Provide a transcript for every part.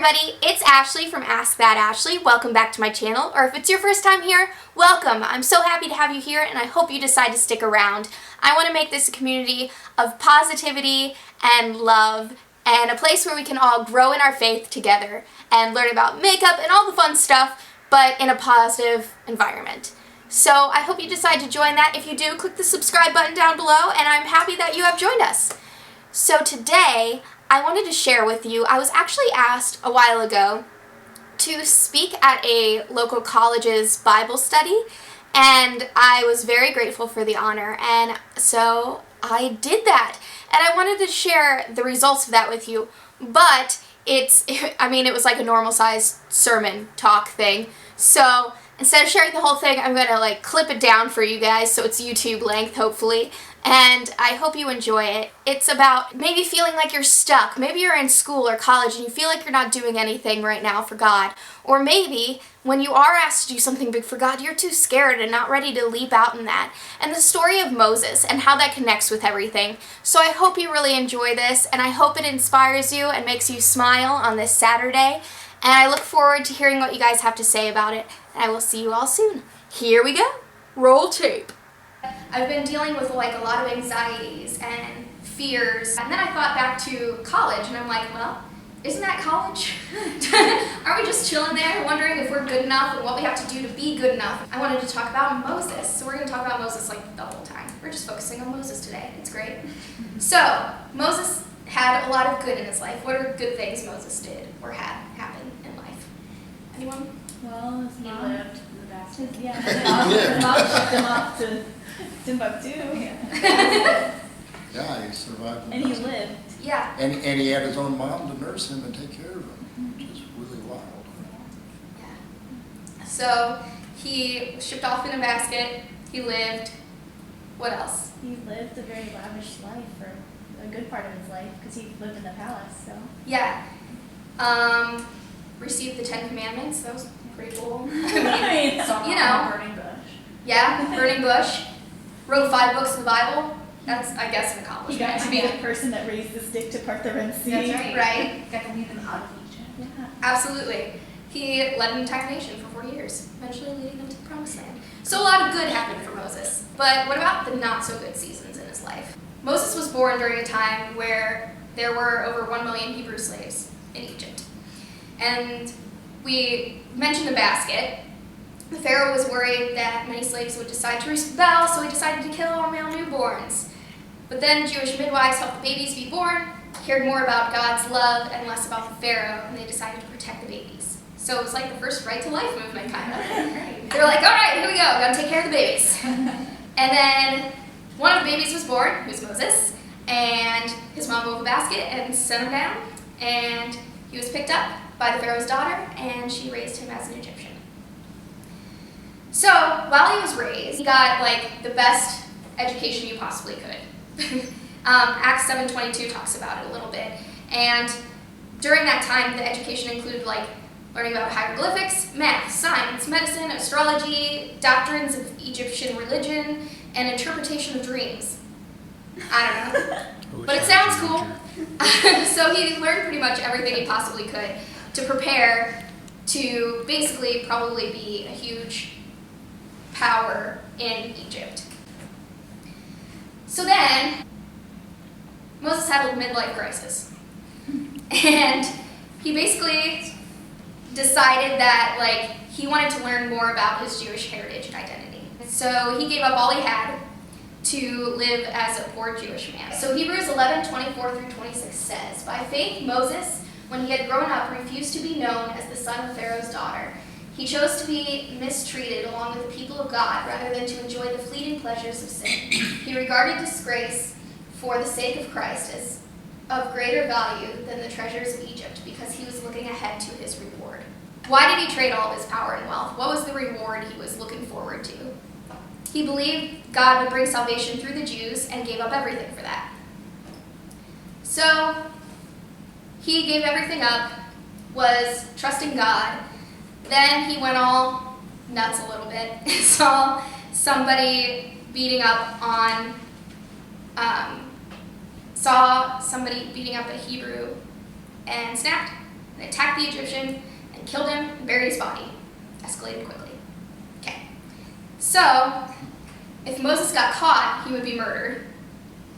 everybody, it's Ashley from Ask That Ashley. Welcome back to my channel, or if it's your first time here, welcome. I'm so happy to have you here and I hope you decide to stick around. I want to make this a community of positivity and love and a place where we can all grow in our faith together and learn about makeup and all the fun stuff, but in a positive environment. So I hope you decide to join that. If you do, click the subscribe button down below and I'm happy that you have joined us. So today, I wanted to share with you, I was actually asked a while ago to speak at a local college's Bible study, and I was very grateful for the honor, and so I did that. And I wanted to share the results of that with you, but it was like a normal sized sermon talk thing. So instead of sharing the whole thing, I'm going to clip it down for you guys so it's YouTube length, hopefully. And I hope you enjoy it. It's about maybe feeling like you're stuck. Maybe you're in school or college and you feel like you're not doing anything right now for God. Or maybe when you are asked to do something big for God, you're too scared and not ready to leap out in that. And the story of Moses and how that connects with everything. So I hope you really enjoy this, and I hope it inspires you and makes you smile on this Saturday. And I look forward to hearing what you guys have to say about it. And I will see you all soon. Here we go. Roll tape. I've been dealing with a lot of anxieties and fears, and then I thought back to college and I'm like, well, isn't that college? Aren't we just chilling there wondering if we're good enough and what we have to do to be good enough? I wanted to talk about Moses, so we're going to talk about Moses the whole time. We're just focusing on Moses today. It's great. So, Moses had a lot of good in his life. What are good things Moses did or had happen in life? Anyone? Well, his mom lived in the basket. His mom shipped him off to Timbuktu. Yeah, he survived. And he lived. Yeah. And he had his own mom to nurse him and take care of him, which is really wild. Yeah. So he shipped off in a basket. He lived. What else? He lived a very lavish life for a good part of his life because he lived in the palace. So. Yeah. Received the 10 Commandments. That was pretty cool. Burning bush. Yeah, burning bush. Wrote 5 books of the Bible. That's, I guess, an He accomplishment. got to be the person that raised the stick to part the Red Sea. That's right. Right? Got to lead them out of Egypt. Yeah. Absolutely. He led an entire nation for 40 years, eventually leading them to the Promised Land. So a lot of good happened for Moses. But what about the not-so-good seasons in his life? Moses was born during a time where there were over 1 million Hebrew slaves in Egypt. And we mentioned the basket. The Pharaoh was worried that many slaves would decide to rebel, so he decided to kill all male newborns. But then Jewish midwives helped the babies be born, cared more about God's love and less about the Pharaoh, and they decided to protect the babies. So it was like the first right to life movement, kind of. They were like, all right, here we go, gotta take care of the babies. And then one of the babies was born, who's Moses, and his mom wove a basket and sent him down, and he was picked up by the Pharaoh's daughter, and she raised him as an Egyptian. So, while he was raised, he got the best education you possibly could. Acts 7:22 talks about it a little bit. And during that time, the education included learning about hieroglyphics, math, science, medicine, astrology, doctrines of Egyptian religion, and interpretation of dreams. I don't know. But it sounds cool. So he learned pretty much everything he possibly could to prepare to basically probably be a huge power in Egypt. So then, Moses had a midlife crisis. And he basically decided that he wanted to learn more about his Jewish heritage and identity. So he gave up all he had to live as a poor Jewish man. So Hebrews 11:24-26 says, "By faith Moses, when he had grown up, refused to be known as the son of Pharaoh's daughter. He chose to be mistreated along with the people of God rather than to enjoy the fleeting pleasures of sin. He regarded disgrace for the sake of Christ as of greater value than the treasures of Egypt because he was looking ahead to his reward." Why did he trade all of his power and wealth? What was the reward he was looking forward to? He believed God would bring salvation through the Jews and gave up everything for that. So he gave everything up, was trusting God. Then he went all nuts a little bit, saw somebody beating up a Hebrew and snapped. and attacked the Egyptian and killed him and buried his body. Escalated quickly. Okay. So, if Moses got caught, he would be murdered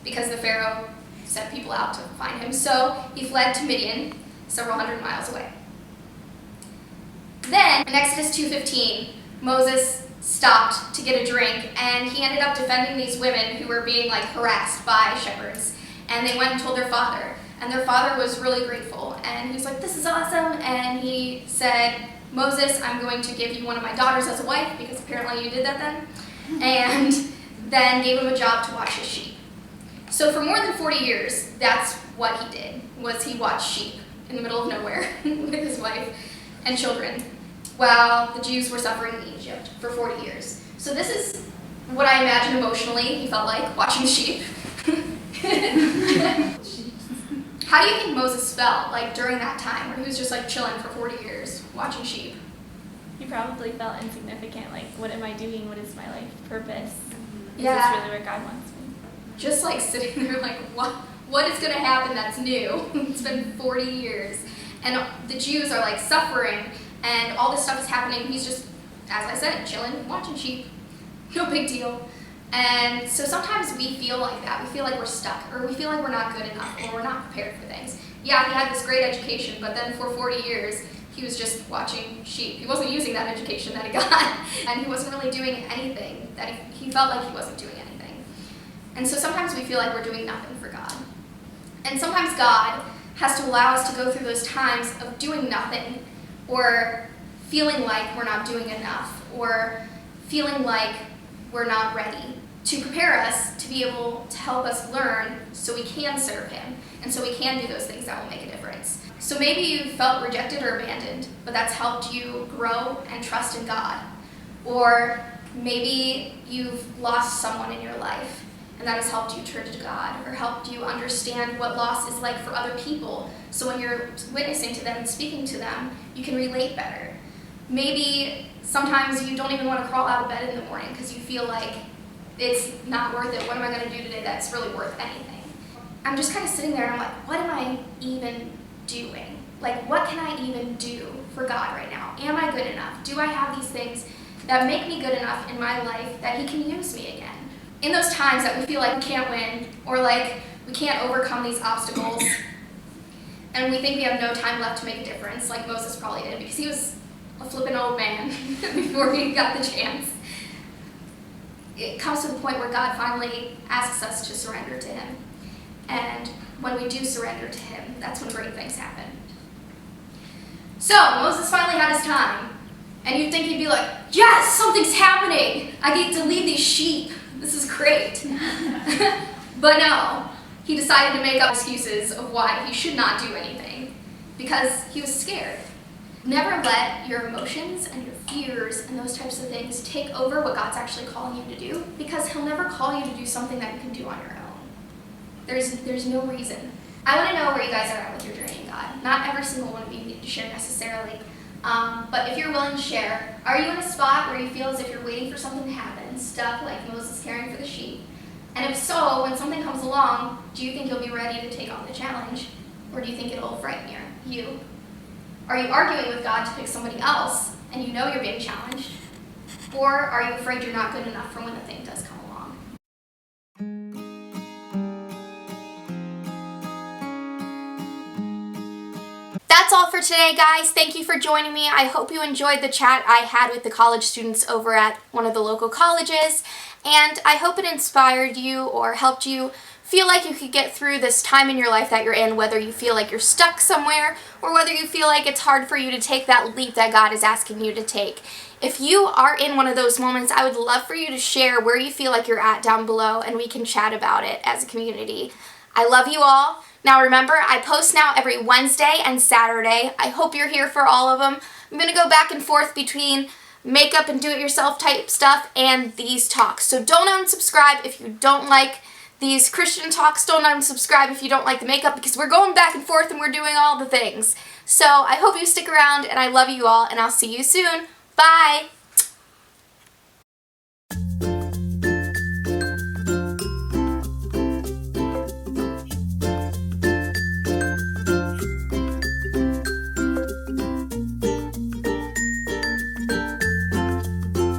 because the Pharaoh sent people out to find him. So, he fled to Midian, several hundred miles away. Then, in Exodus 2:15, Moses stopped to get a drink, and he ended up defending these women who were being harassed by shepherds. And they went and told their father, and their father was really grateful. And he was like, "This is awesome." And he said, "Moses, I'm going to give you one of my daughters as a wife," because apparently you did that then. And then gave him a job to watch his sheep. So for more than 40 years, that's what he did, was he watched sheep in the middle of nowhere with his wife and children, while the Jews were suffering in Egypt for 40 years. So this is what I imagine emotionally he felt like watching sheep. How do you think Moses felt during that time where he was just chilling for 40 years watching sheep? He probably felt insignificant, what am I doing? What is my life purpose? Is Yeah. this really where God wants me? Just sitting there what is going to happen that's new? It's been 40 years. And the Jews are suffering, and all this stuff is happening. He's just, as I said, chilling, watching sheep. No big deal. And so sometimes we feel like that. We feel like we're stuck, or we feel like we're not good enough, or we're not prepared for things. Yeah, he had this great education, but then for 40 years, he was just watching sheep. He wasn't using that education that he got, and he wasn't really doing anything. That he felt like he wasn't doing anything. And so sometimes we feel like we're doing nothing for God. And sometimes God has to allow us to go through those times of doing nothing, or feeling like we're not doing enough, or feeling like we're not ready, to prepare us to be able to help us learn so we can serve him, and so we can do those things that will make a difference. So maybe you felt rejected or abandoned, but that's helped you grow and trust in God. Or maybe you've lost someone in your life, and that has helped you turn to God, or helped you understand what loss is like for other people, so when you're witnessing to them and speaking to them, you can relate better. Maybe sometimes you don't even want to crawl out of bed in the morning because you feel like it's not worth it. What am I going to do today that's really worth anything? I'm just kind of sitting there and I'm like, what am I even doing? What can I even do for God right now? Am I good enough? Do I have these things that make me good enough in my life that he can use me again? In those times that we feel like we can't win, or we can't overcome these obstacles, and we think we have no time left to make a difference, like Moses probably did, because he was a flippin' old man before he got the chance. It comes to the point where God finally asks us to surrender to him. And when we do surrender to him, that's when great things happen. So, Moses finally had his time. And you'd think he'd be like, yes, something's happening. I get to lead these sheep. This is great. But no, he decided to make up excuses of why he should not do anything, because he was scared. Never let your emotions and your fears and those types of things take over what God's actually calling you to do, because he'll never call you to do something that you can do on your own. There's no reason. I want to know where you guys are at with your journey in God. Not every single one of you need to share necessarily, but if you're willing to share, are you in a spot where you feel as if you're waiting for something to happen, stuck like Moses caring for the sheep? And if so, when something comes along, do you think you'll be ready to take on the challenge, or do you think it'll frighten you? Are you arguing with God to pick somebody else, and you know you're being challenged? Or are you afraid you're not good enough for when the thing does come along? That's all for today, guys. Thank you for joining me. I hope you enjoyed the chat I had with the college students over at one of the local colleges, and I hope it inspired you or helped you feel like you could get through this time in your life that you're in, whether you feel like you're stuck somewhere or whether you feel like it's hard for you to take that leap that God is asking you to take. If you are in one of those moments, I would love for you to share where you feel like you're at down below, and we can chat about it as a community. I love you all. Now remember, I post now every Wednesday and Saturday. I hope you're here for all of them. I'm going to go back and forth between makeup and do-it-yourself type stuff and these talks. So don't unsubscribe if you don't like these Christian talks. Don't unsubscribe if you don't like the makeup, because we're going back and forth and we're doing all the things. So I hope you stick around, and I love you all, and I'll see you soon. Bye!